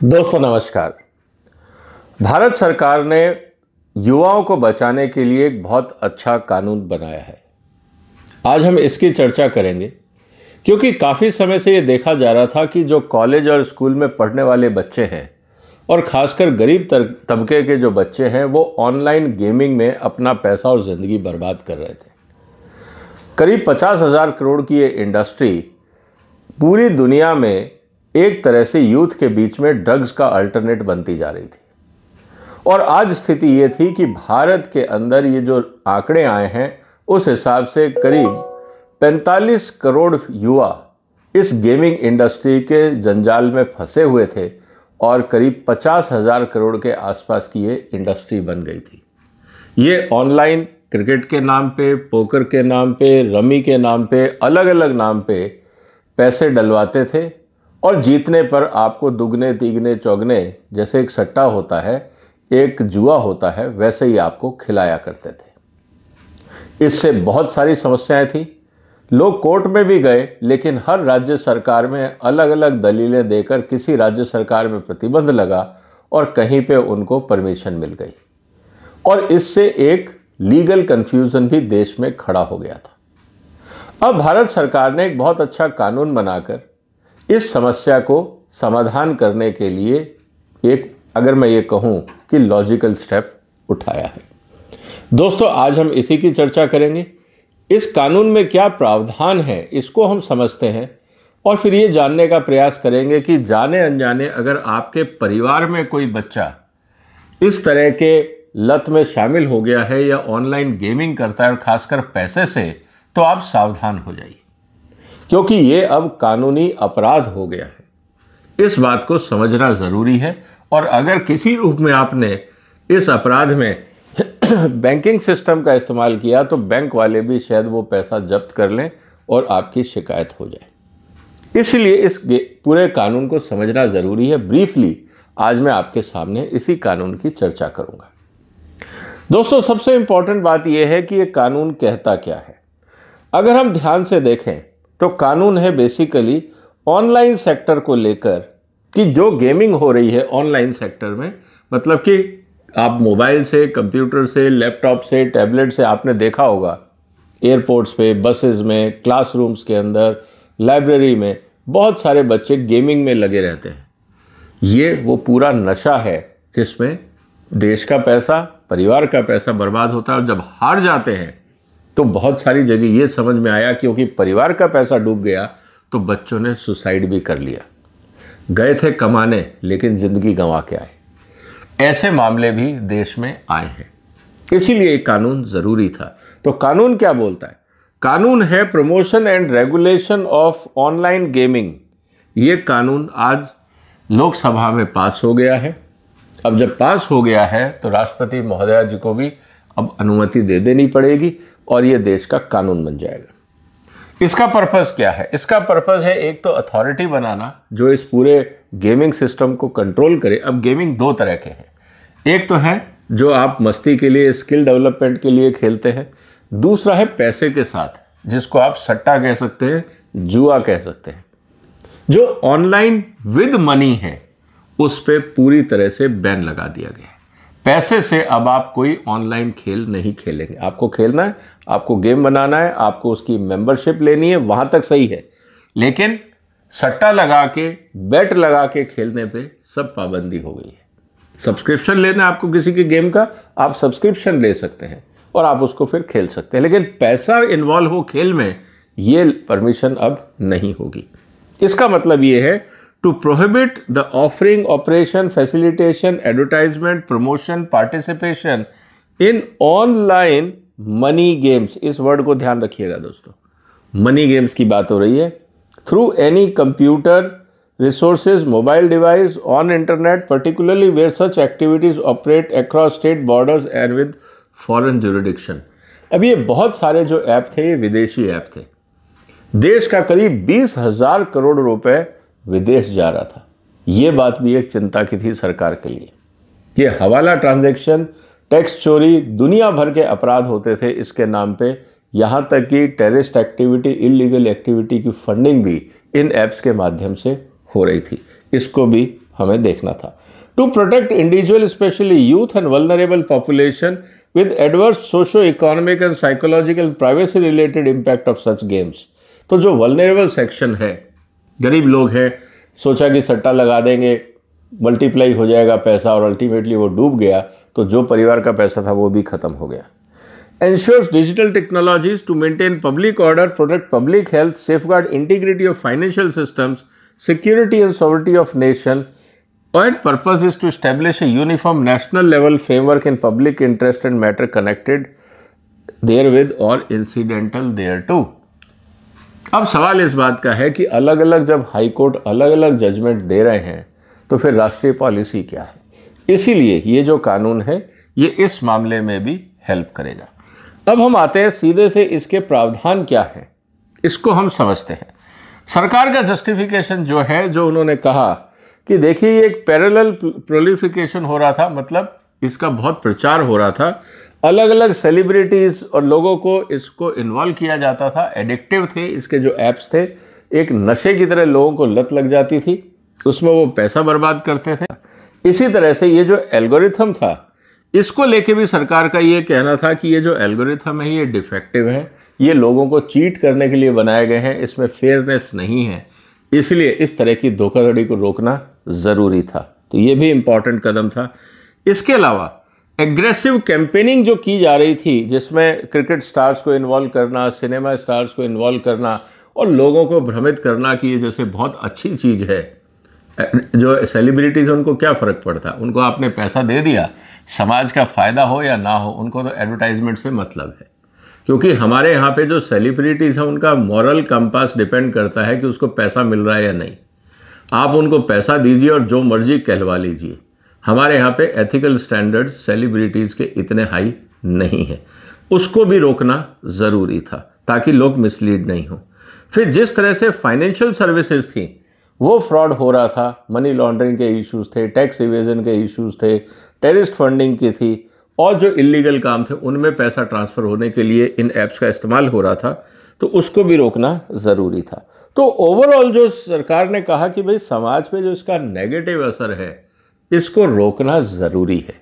दोस्तों नमस्कार। भारत सरकार ने युवाओं को बचाने के लिए एक बहुत अच्छा कानून बनाया है। आज हम इसकी चर्चा करेंगे क्योंकि काफ़ी समय से ये देखा जा रहा था कि जो कॉलेज और स्कूल में पढ़ने वाले बच्चे हैं और ख़ासकर गरीब तबके के जो बच्चे हैं वो ऑनलाइन गेमिंग में अपना पैसा और ज़िंदगी बर्बाद कर रहे थे। करीब 50,000 करोड़ की ये इंडस्ट्री पूरी दुनिया में एक तरह से यूथ के बीच में ड्रग्स का अल्टरनेट बनती जा रही थी। और आज स्थिति ये थी कि भारत के अंदर ये जो आंकड़े आए हैं उस हिसाब से करीब 45 करोड़ युवा इस गेमिंग इंडस्ट्री के जंजाल में फंसे हुए थे और करीब 50,000 करोड़ के आसपास की ये इंडस्ट्री बन गई थी। ये ऑनलाइन क्रिकेट के नाम पे, पोकर के नाम पे, रमी के नाम पे, अलग अलग नाम पे पैसे डलवाते थे और जीतने पर आपको दुगने तिगने चौगने, जैसे एक सट्टा होता है, एक जुआ होता है, वैसे ही आपको खिलाया करते थे। इससे बहुत सारी समस्याएं थी। लोग कोर्ट में भी गए, लेकिन हर राज्य सरकार में अलग अलग दलीलें देकर किसी राज्य सरकार में प्रतिबंध लगा और कहीं पे उनको परमिशन मिल गई और इससे एक लीगल कंफ्यूजन भी देश में खड़ा हो गया था। अब भारत सरकार ने एक बहुत अच्छा कानून बनाकर इस समस्या को समाधान करने के लिए एक, अगर मैं ये कहूं कि लॉजिकल स्टेप उठाया है। दोस्तों आज हम इसी की चर्चा करेंगे। इस कानून में क्या प्रावधान है इसको हम समझते हैं और फिर ये जानने का प्रयास करेंगे कि जाने अनजाने अगर आपके परिवार में कोई बच्चा इस तरह के लत में शामिल हो गया है या ऑनलाइन गेमिंग करता है और खासकर पैसे से, तो आप सावधान हो जाइए क्योंकि ये अब कानूनी अपराध हो गया है। इस बात को समझना ज़रूरी है और अगर किसी रूप में आपने इस अपराध में बैंकिंग सिस्टम का इस्तेमाल किया तो बैंक वाले भी शायद वो पैसा जब्त कर लें और आपकी शिकायत हो जाए। इसलिए इस पूरे कानून को समझना ज़रूरी है। ब्रीफली आज मैं आपके सामने इसी कानून की चर्चा करूँगा। दोस्तों सबसे इम्पॉर्टेंट बात यह है कि ये कानून कहता क्या है। अगर हम ध्यान से देखें तो कानून है बेसिकली ऑनलाइन सेक्टर को लेकर कि जो गेमिंग हो रही है ऑनलाइन सेक्टर में, मतलब कि आप मोबाइल से, कंप्यूटर से, लैपटॉप से, टैबलेट से, आपने देखा होगा एयरपोर्ट्स पे, बसेस में, क्लासरूम्स के अंदर, लाइब्रेरी में बहुत सारे बच्चे गेमिंग में लगे रहते हैं। ये वो पूरा नशा है जिसमें देश का पैसा, परिवार का पैसा बर्बाद होता है और जब हार जाते हैं तो बहुत सारी जगह ये समझ में आया क्योंकि परिवार का पैसा डूब गया तो बच्चों ने सुसाइड भी कर लिया। गए थे कमाने लेकिन जिंदगी गंवा के आए। ऐसे मामले भी देश में आए हैं। इसीलिए एक कानून जरूरी था। तो कानून क्या बोलता है? कानून है promotion and regulation of online gaming. ये कानून आज लोकसभा में पास हो गया है। अब जब पास हो गया है तो राष्ट्रपति महोदया जी को भी अब अनुमति दे देनी पड़ेगी और ये देश का कानून बन जाएगा। इसका पर्पस क्या है? इसका पर्पस है एक तो अथॉरिटी बनाना जो इस पूरे गेमिंग सिस्टम को कंट्रोल करे। अब गेमिंग दो तरह के हैं। एक तो है जो आप मस्ती के लिए, स्किल डेवलपमेंट के लिए खेलते हैं। दूसरा है पैसे के साथ, जिसको आप सट्टा कह सकते हैं, जुआ कह सकते हैं। जो ऑनलाइन विद मनी है उस पर पूरी तरह से बैन लगा दिया गया है। पैसे से अब आप कोई ऑनलाइन खेल नहीं खेलेंगे। आपको खेलना है, आपको गेम बनाना है, आपको उसकी मेंबरशिप लेनी है, वहां तक सही है, लेकिन सट्टा लगा के, बेट लगा के खेलने पे सब पाबंदी हो गई है। सब्सक्रिप्शन लेना है आपको किसी के गेम का, आप सब्सक्रिप्शन ले सकते हैं और आप उसको फिर खेल सकते हैं, लेकिन पैसा इन्वॉल्व हो खेल में, ये परमिशन अब नहीं होगी। इसका मतलब ये है to prohibit the offering, operation, facilitation, advertisement, promotion, participation in online money games। इस वर्ड को ध्यान रखिएगा दोस्तों, मनी गेम्स की बात हो रही है। Through any computer resources, mobile device, on internet, particularly where such activities operate across state borders and with foreign jurisdiction। अब ये बहुत सारे जो ऐप थे ये विदेशी ऐप थे। देश का करीब 20,000 करोड़ रुपए विदेश जा रहा था। ये बात भी एक चिंता की थी सरकार के लिए। ये हवाला ट्रांजैक्शन, टैक्स चोरी, दुनिया भर के अपराध होते थे इसके नाम पे। यहाँ तक कि टेररिस्ट एक्टिविटी, इलीगल एक्टिविटी की फंडिंग भी इन ऐप्स के माध्यम से हो रही थी। इसको भी हमें देखना था। To protect individual specially youth and vulnerable population with adverse socio-economic and psychological privacy related impact of such games। तो जो vulnerable section है, गरीब लोग हैं, सोचा कि सट्टा लगा देंगे, मल्टीप्लाई हो जाएगा पैसा और अल्टीमेटली वो डूब गया, तो जो परिवार का पैसा था वो भी खत्म हो गया। Ensures digital technologies to maintain public order, protect public health, safeguard integrity of financial systems, security and sovereignty of nation, and purpose is to establish a uniform national level framework in public interest and matter connected therewith or incidental thereto। अब सवाल इस बात का है कि अलग अलग जब हाई कोर्ट अलग अलग जजमेंट दे रहे हैं तो फिर राष्ट्रीय पॉलिसी क्या है। इसीलिए ये जो कानून है ये इस मामले में भी हेल्प करेगा। अब हम आते हैं सीधे से इसके प्रावधान क्या है, इसको हम समझते हैं। सरकार का जस्टिफिकेशन जो है, जो उन्होंने कहा कि देखिए ये एक पैरेलल प्रोलिफिकेशन हो रहा था, मतलब इसका बहुत प्रचार हो रहा था, अलग अलग सेलिब्रिटीज और लोगों को इसको इन्वॉल्व किया जाता था, एडिक्टिव थे इसके जो ऐप्स थे, एक नशे की तरह लोगों को लत लग जाती थी, उसमें वो पैसा बर्बाद करते थे। इसी तरह से ये जो एल्गोरिथम था इसको लेके भी सरकार का ये कहना था कि ये जो एल्गोरिथम है ये डिफेक्टिव है, ये लोगों को चीट करने के लिए बनाए गए हैं, इसमें फेयरनेस नहीं है, इसलिए इस तरह की धोखाधड़ी को रोकना ज़रूरी था। तो ये भी इम्पॉर्टेंट कदम था। इसके अलावा एग्रेसिव कैंपेनिंग जो की जा रही थी, जिसमें क्रिकेट स्टार्स को इन्वॉल्व करना, सिनेमा स्टार्स को इन्वॉल्व करना और लोगों को भ्रमित करना कि ये जैसे बहुत अच्छी चीज़ है, जो सेलिब्रिटीज़ हैं उनको क्या फ़र्क पड़ता, उनको आपने पैसा दे दिया, समाज का फ़ायदा हो या ना हो, उनको तो एडवर्टाइजमेंट से मतलब है। क्योंकि हमारे यहाँ पे जो सेलिब्रिटीज़ हैं उनका मॉरल कंपास डिपेंड करता है कि उसको पैसा मिल रहा है या नहीं। आप उनको पैसा दीजिए और जो मर्जी कहलवा लीजिए। हमारे यहाँ पे एथिकल स्टैंडर्ड्स सेलिब्रिटीज़ के इतने हाई नहीं हैं, उसको भी रोकना ज़रूरी था ताकि लोग मिसलीड नहीं हो। फिर जिस तरह से फाइनेंशियल सर्विसेज थी वो फ्रॉड हो रहा था, मनी लॉन्ड्रिंग के इश्यूज थे, टैक्स इवेजन के इश्यूज थे, टेररिस्ट फंडिंग की थी, और जो इलीगल काम थे उनमें पैसा ट्रांसफ़र होने के लिए इन ऐप्स का इस्तेमाल हो रहा था, तो उसको भी रोकना ज़रूरी था। तो ओवरऑल जो सरकार ने कहा कि भाई समाज पे जो इसका नेगेटिव असर है इसको रोकना ज़रूरी है,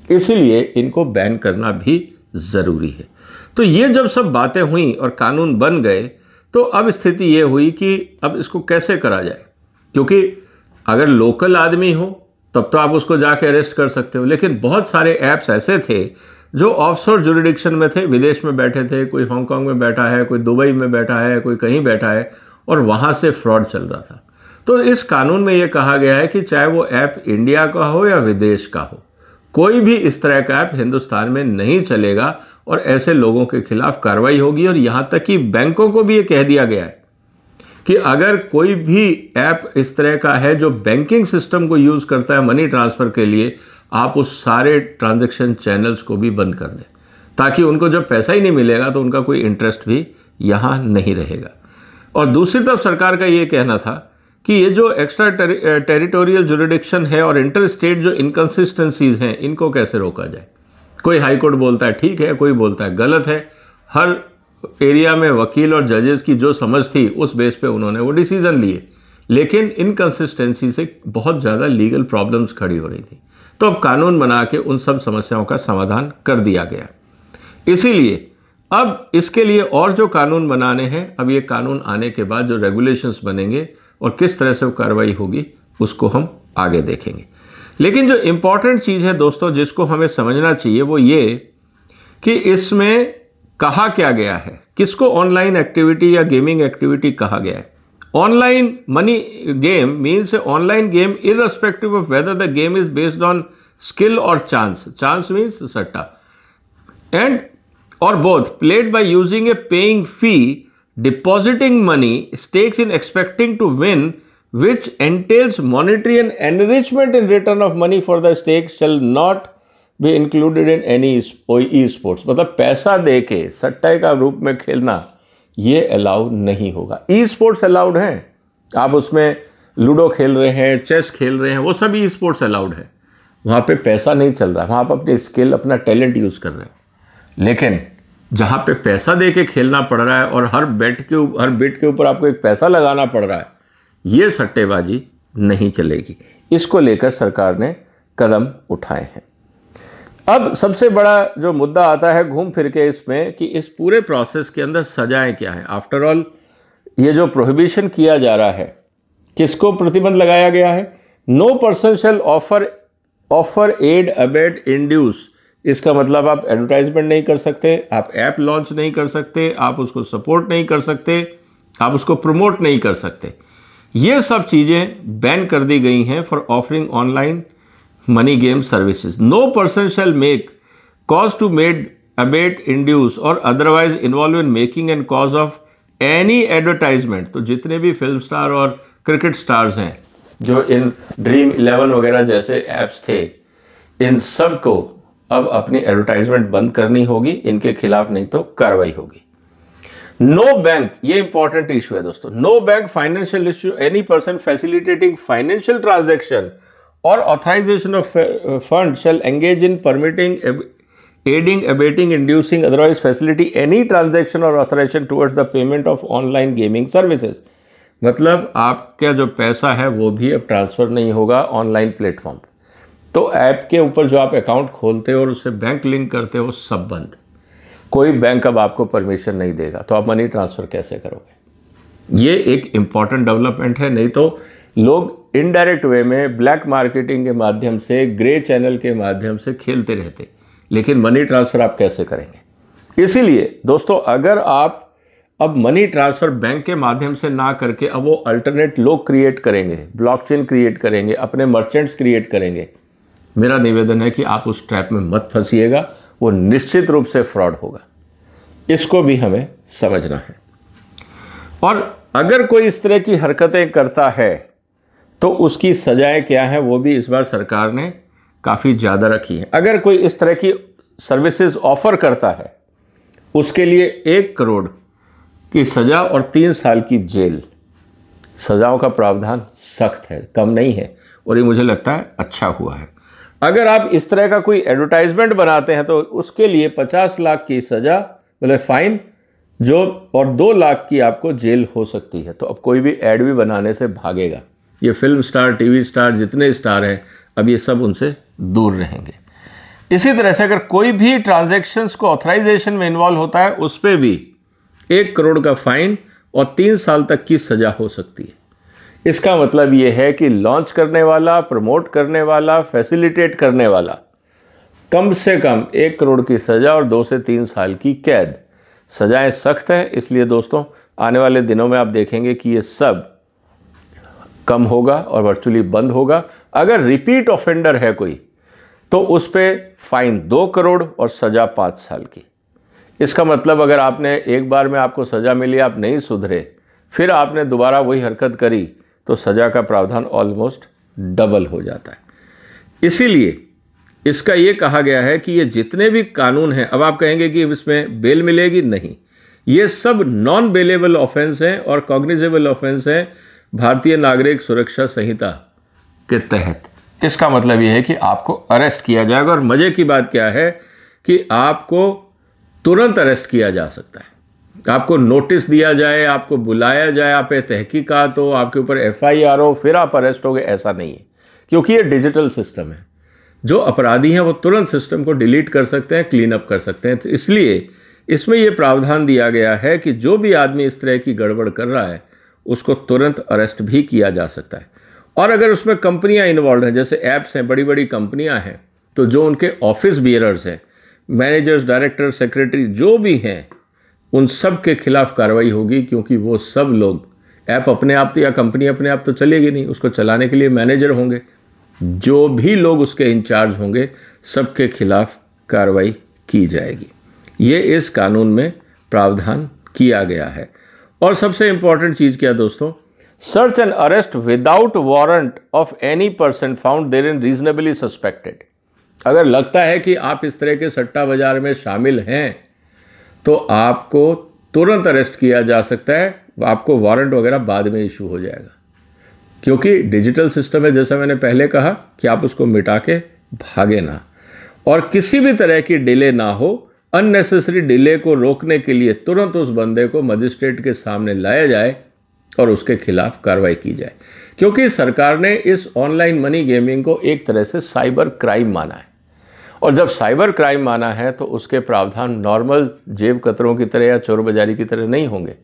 इसीलिए इनको बैन करना भी ज़रूरी है। तो ये जब सब बातें हुई और कानून बन गए तो अब स्थिति ये हुई कि अब इसको कैसे करा जाए, क्योंकि अगर लोकल आदमी हो तब तो आप उसको जाके अरेस्ट कर सकते हो, लेकिन बहुत सारे ऐप्स ऐसे थे जो ऑफशोर जुरिडिक्शन में थे, विदेश में बैठे थे, कोई हांगकांग में बैठा है, कोई दुबई में बैठा है, कोई कहीं बैठा है और वहाँ से फ्रॉड चल रहा था। तो इस कानून में ये कहा गया है कि चाहे वो ऐप इंडिया का हो या विदेश का हो, कोई भी इस तरह का ऐप हिंदुस्तान में नहीं चलेगा और ऐसे लोगों के खिलाफ कार्रवाई होगी। और यहाँ तक कि बैंकों को भी ये कह दिया गया है कि अगर कोई भी ऐप इस तरह का है जो बैंकिंग सिस्टम को यूज़ करता है मनी ट्रांसफ़र के लिए, आप उस सारे ट्रांजैक्शन चैनल्स को भी बंद कर दें, ताकि उनको जब पैसा ही नहीं मिलेगा तो उनका कोई इंटरेस्ट भी यहाँ नहीं रहेगा। और दूसरी तरफ सरकार का ये कहना था कि ये जो एक्स्ट्रा टेरिटोरियल जुरिडिक्शन है और इंटर स्टेट जो इनकन्सिस्टेंसीज हैं इनको कैसे रोका जाए। कोई हाई कोर्ट बोलता है ठीक है, कोई बोलता है गलत है। हर एरिया में वकील और जजेस की जो समझ थी उस बेस पे उन्होंने वो डिसीजन लिए, लेकिन इनकन्सिस्टेंसी से बहुत ज़्यादा लीगल प्रॉब्लम्स खड़ी हो रही थी। तो अब कानून बना के उन सब समस्याओं का समाधान कर दिया गया। इसीलिए अब इसके लिए और जो कानून बनाने हैं, अब ये कानून आने के बाद जो रेगुलेशंस बनेंगे और किस तरह से वो कार्रवाई होगी उसको हम आगे देखेंगे। लेकिन जो इम्पॉर्टेंट चीज़ है दोस्तों जिसको हमें समझना चाहिए वो ये कि इसमें कहा क्या गया है, किसको ऑनलाइन एक्टिविटी या गेमिंग एक्टिविटी कहा गया है। Online money game means online game irrespective of whether the game is based on skill और चांस, चांस मीन्स सट्टा, and or both, played by using a paying fee, depositing money, stakes in expecting to win, which entails monetary and enrichment in return of money for the stakes, shall not be included in any e-sports। मतलब पैसा दे के सट्टे का रूप में खेलना ये allow नहीं होगा। ई स्पोर्ट्स अलाउड हैं, आप उसमें लूडो खेल रहे हैं, चेस खेल रहे हैं, वो सब ई स्पोर्ट्स अलाउड है, वहाँ पे पैसा नहीं चल रहा, वहाँ आप अपनी स्किल अपना टैलेंट यूज़ कर रहे हैं। लेकिन जहाँ पे पैसा दे के खेलना पड़ रहा है और हर बिट के ऊपर आपको एक पैसा लगाना पड़ रहा है, ये सट्टेबाजी नहीं चलेगी। इसको लेकर सरकार ने कदम उठाए हैं। अब सबसे बड़ा जो मुद्दा आता है घूम फिर के इसमें कि इस पूरे प्रोसेस के अंदर सजाएं क्या है। आफ्टर ऑल ये जो प्रोहिबिशन किया जा रहा है, किसको प्रतिबंध लगाया गया है? No person shall offer aid abet induce. इसका मतलब आप एडवर्टाइजमेंट नहीं कर सकते, आप ऐप लॉन्च नहीं कर सकते, आप उसको सपोर्ट नहीं कर सकते, आप उसको प्रमोट नहीं कर सकते। ये सब चीज़ें बैन कर दी गई हैं for offering online money game services. No person shall make cause to made abet induce और otherwise involve in making and cause of any advertisement. तो जितने भी फिल्म स्टार और क्रिकेट स्टार्स हैं जो इन ड्रीम 11 वगैरह जैसे ऐप्स थे, इन सब को अब अपनी एडवर्टाइजमेंट बंद करनी होगी, इनके खिलाफ नहीं तो कार्रवाई होगी। नो बैंक, ये इंपॉर्टेंट इशू है दोस्तों, no bank financial issue any person facilitating financial transaction और authorisation of fund shall engage in permitting aiding, abetting, inducing, otherwise facilitate any transaction or authorization towards the payment of online gaming services। मतलब आपका जो पैसा है वो भी अब transfer नहीं होगा ऑनलाइन प्लेटफॉर्म। तो ऐप के ऊपर जो आप अकाउंट खोलते हो और उससे बैंक लिंक करते हो, सब बंद। कोई बैंक अब आपको परमिशन नहीं देगा, तो आप मनी ट्रांसफ़र कैसे करोगे? ये एक इम्पॉर्टेंट डेवलपमेंट है। नहीं तो लोग इनडायरेक्ट वे में ब्लैक मार्केटिंग के माध्यम से, ग्रे चैनल के माध्यम से खेलते रहते, लेकिन मनी ट्रांसफ़र आप कैसे करेंगे? इसीलिए दोस्तों, अगर आप अब मनी ट्रांसफ़र बैंक के माध्यम से ना करके अब वो अल्टरनेट लोग क्रिएट करेंगे, ब्लॉकचेन क्रिएट करेंगे, अपने मर्चेंट्स क्रिएट करेंगे, मेरा निवेदन है कि आप उस ट्रैप में मत फंसिएगा, वो निश्चित रूप से फ्रॉड होगा। इसको भी हमें समझना है। और अगर कोई इस तरह की हरकतें करता है तो उसकी सजाएं क्या है, वो भी इस बार सरकार ने काफ़ी ज़्यादा रखी है। अगर कोई इस तरह की सर्विसेज ऑफर करता है, उसके लिए 1 करोड़ की सज़ा और 3 साल की जेल। सज़ाओं का प्रावधान सख्त है, कम नहीं है, और ये मुझे लगता है अच्छा हुआ है। अगर आप इस तरह का कोई एडवर्टाइजमेंट बनाते हैं तो उसके लिए 50 लाख की सज़ा, मतलब फाइन, जो और 2 लाख की आपको जेल हो सकती है। तो अब कोई भी ऐड भी बनाने से भागेगा। ये फिल्म स्टार, टीवी स्टार, जितने स्टार हैं, अब ये सब उनसे दूर रहेंगे। इसी तरह से अगर कोई भी ट्रांजैक्शंस को ऑथराइजेशन में इन्वॉल्व होता है, उस पर भी 1 करोड़ का फाइन और 3 साल तक की सजा हो सकती है। इसका मतलब ये है कि लॉन्च करने वाला, प्रमोट करने वाला, फैसिलिटेट करने वाला, कम से कम 1 करोड़ की सजा और 2 से 3 साल की कैद। सजाएं सख्त हैं, इसलिए दोस्तों आने वाले दिनों में आप देखेंगे कि ये सब कम होगा और वर्चुअली बंद होगा। अगर रिपीट ऑफेंडर है कोई, तो उस पर फाइन 2 करोड़ और सज़ा 5 साल की। इसका मतलब अगर आपने एक बार में आपको सज़ा मिली, आप नहीं सुधरे, फिर आपने दोबारा वही हरकत करी, तो सज़ा का प्रावधान ऑलमोस्ट डबल हो जाता है। इसीलिए इसका ये कहा गया है कि ये जितने भी कानून हैं, अब आप कहेंगे कि इसमें बेल मिलेगी, नहीं, ये सब नॉन बेलेबल ऑफेंस हैं और कॉग्निजेबल ऑफेंस हैं भारतीय नागरिक सुरक्षा संहिता के तहत। इसका मतलब ये है कि आपको अरेस्ट किया जाएगा। और मज़े की बात क्या है कि आपको तुरंत अरेस्ट किया जा सकता है। आपको नोटिस दिया जाए, आपको बुलाया जाए, आप पे तहकीकात हो, आपके ऊपर FIR हो, फिर आप अरेस्ट होगे, ऐसा नहीं है, क्योंकि ये डिजिटल सिस्टम है। जो अपराधी हैं वो तुरंत सिस्टम को डिलीट कर सकते हैं, क्लीन अप कर सकते हैं। तो इसलिए इसमें ये प्रावधान दिया गया है कि जो भी आदमी इस तरह की गड़बड़ कर रहा है, उसको तुरंत अरेस्ट भी किया जा सकता है। और अगर उसमें कंपनियां इन्वॉल्व हैं, जैसे ऐप्स हैं, बड़ी बड़ी कंपनियां हैं, तो जो उनके ऑफिस बियरर्स हैं, मैनेजर्स, डायरेक्टर, सेक्रेटरी जो भी हैं, उन सब के खिलाफ कार्रवाई होगी, क्योंकि वो सब लोग, ऐप अपने आप तो या कंपनी अपने आप तो चलेगी नहीं, उसको चलाने के लिए मैनेजर होंगे। जो भी लोग उसके इंचार्ज होंगे, सबके खिलाफ कार्रवाई की जाएगी। ये इस कानून में प्रावधान किया गया है। और सबसे इंपॉर्टेंट चीज़ क्या दोस्तों, search and arrest without warrant of any person found therein reasonably suspected. अगर लगता है कि आप इस तरह के सट्टा बाजार में शामिल हैं, तो आपको तुरंत अरेस्ट किया जा सकता है। आपको वारंट वगैरह बाद में इशू हो जाएगा, क्योंकि डिजिटल सिस्टम है, जैसा मैंने पहले कहा कि आप उसको मिटा के भागे ना, और किसी भी तरह की डिले ना हो। अननेसेसरी डिले को रोकने के लिए तुरंत उस बंदे को मजिस्ट्रेट के सामने लाया जाए और उसके खिलाफ कार्रवाई की जाए। क्योंकि सरकार ने इस ऑनलाइन मनी गेमिंग को एक तरह से साइबर क्राइम माना है, और जब साइबर क्राइम माना है तो उसके प्रावधान नॉर्मल जेब कतरों की तरह या चोर बाजारी की तरह नहीं होंगे।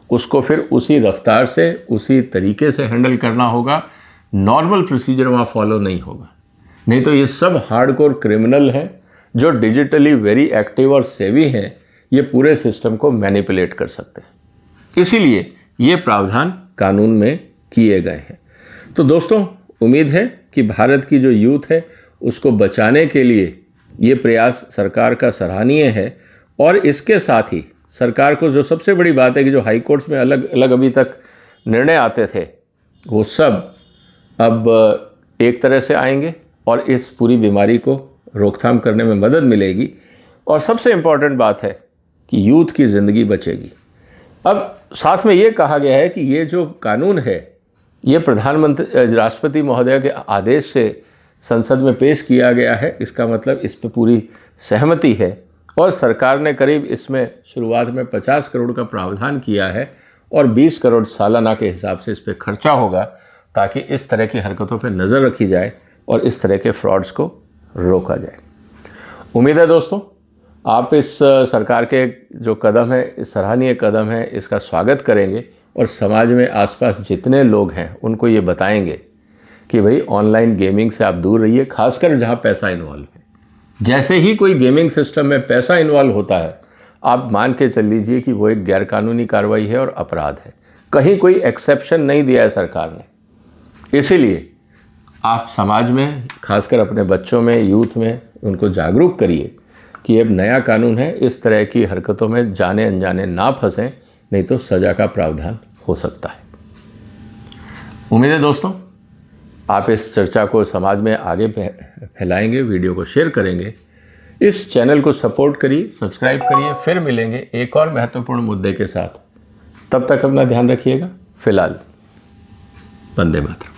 उसको फिर उसी रफ्तार से, उसी तरीके से हैंडल करना होगा, नॉर्मल प्रोसीजर वहाँ फॉलो नहीं होगा। नहीं तो ये सब हार्डकोर क्रिमिनल हैं जो डिजिटली वेरी एक्टिव और सेवी हैं, ये पूरे सिस्टम को मैनिपुलेट कर सकते हैं। इसीलिए ये प्रावधान कानून में किए गए हैं। तो दोस्तों, उम्मीद है कि भारत की जो यूथ है उसको बचाने के लिए ये प्रयास सरकार का सराहनीय है, और इसके साथ ही सरकार को जो सबसे बड़ी बात है कि जो हाई कोर्ट्स में अलग अलग अभी तक निर्णय आते थे वो सब अब एक तरह से आएंगे और इस पूरी बीमारी को रोकथाम करने में मदद मिलेगी। और सबसे इम्पॉर्टेंट बात है कि यूथ की ज़िंदगी बचेगी। अब साथ में ये कहा गया है कि ये जो कानून है ये राष्ट्रपति महोदय के आदेश से संसद में पेश किया गया है। इसका मतलब इस पर पूरी सहमति है, और सरकार ने करीब इसमें शुरुआत में 50 करोड़ का प्रावधान किया है और 20 करोड़ सालाना के हिसाब से इस पर खर्चा होगा, ताकि इस तरह की हरकतों पर नज़र रखी जाए और इस तरह के फ्रॉड्स को रोका जाए। उम्मीद है दोस्तों आप इस सरकार के जो कदम है, इस सराहनीय कदम है, इसका स्वागत करेंगे और समाज में आसपास जितने लोग हैं उनको ये बताएंगे कि भाई ऑनलाइन गेमिंग से आप दूर रहिए, खासकर जहाँ पैसा इन्वॉल्व है। जैसे ही कोई गेमिंग सिस्टम में पैसा इन्वॉल्व होता है, आप मान के चल लीजिए कि वो एक गैरकानूनी कार्रवाई है और अपराध है। कहीं कोई एक्सेप्शन नहीं दिया है सरकार ने। इसीलिए आप समाज में, खासकर अपने बच्चों में, यूथ में उनको जागरूक करिए कि ये नया कानून है, इस तरह की हरकतों में जाने अनजाने ना फंसें, नहीं तो सज़ा का प्रावधान हो सकता है। उम्मीद है दोस्तों आप इस चर्चा को समाज में आगे फैलाएंगे, वीडियो को शेयर करेंगे, इस चैनल को सपोर्ट करिए, सब्सक्राइब करिए। फिर मिलेंगे एक और महत्वपूर्ण मुद्दे के साथ। तब तक अपना ध्यान रखिएगा। फिलहाल वंदे मातरम।